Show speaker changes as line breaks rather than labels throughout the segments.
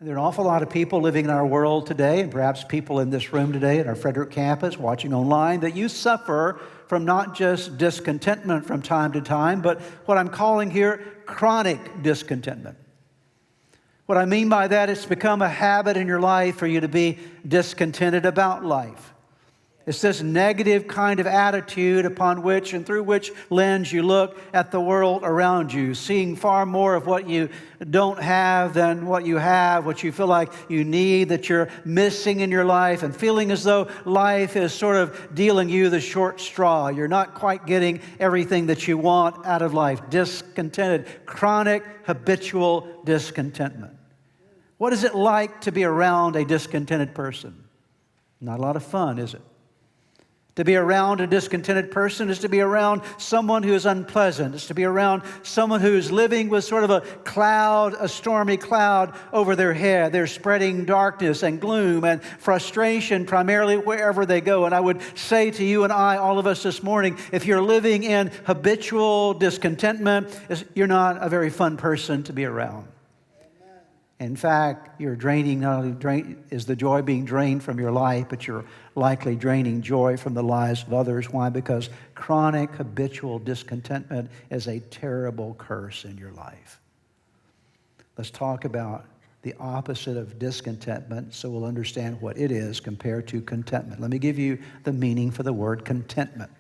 There are an awful lot of people living in our world today, and perhaps people in this room today at our Frederick campus, watching online, that you suffer from not just discontentment from time to time, but what I'm calling here chronic discontentment. What I mean by that, it's become a habit in your life for you to be discontented about life. It's this negative kind of attitude upon which and through which lens you look at the world around you, seeing far more of what you don't have than what you have, what you feel like you need, that you're missing in your life, and feeling as though life is sort of dealing you the short straw. You're not quite getting everything that you want out of life. Discontented, chronic, habitual discontentment. What is it like to be around a discontented person? Not a lot of fun, is it? To be around a discontented person is to be around someone who is unpleasant. It's to be around someone who is living with sort of a cloud, a stormy cloud over their head. They're spreading darkness and gloom and frustration primarily wherever they go. And I would say to you and I, all of us this morning, if you're living in habitual discontentment, you're not a very fun person to be around. In fact, you're draining, not only is the joy being drained from your life, but you're likely draining joy from the lives of others. Why? Because chronic, habitual discontentment is a terrible curse in your life. Let's talk about the opposite of discontentment so we'll understand what it is compared to contentment. Let me give you the meaning for the word contentment.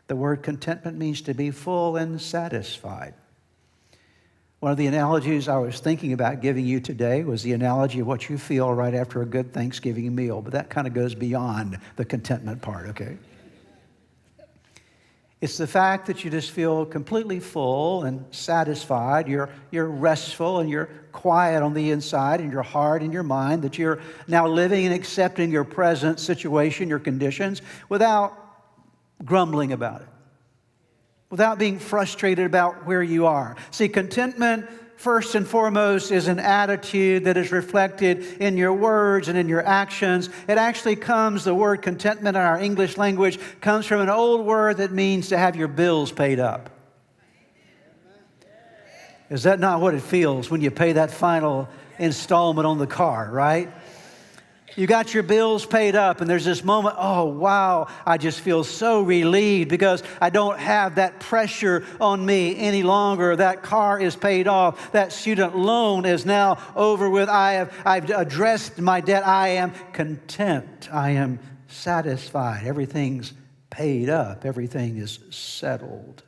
The word contentment means to be full and satisfied. One of the analogies I was thinking about giving you today was the analogy of what you feel right after a good Thanksgiving meal, but that kind of goes beyond the contentment part, okay? It's the fact that you just feel completely full and satisfied. You're restful and you're quiet on the inside in your heart and your mind, that you're now living and accepting your present situation, your conditions, without grumbling about it, without being frustrated about where you are. See, contentment, first and foremost, is an attitude that is reflected in your words and in your actions. It actually comes, the word contentment in our English language comes from an old word that means to have your bills paid up. Is that not what it feels when you pay that final installment on the car, right? You got your bills paid up, and there's this moment, oh, wow, I just feel so relieved because I don't have that pressure on me any longer. That car is paid off. That student loan is now over with. I've addressed my debt. I am content. I am satisfied. Everything's paid up. Everything is settled.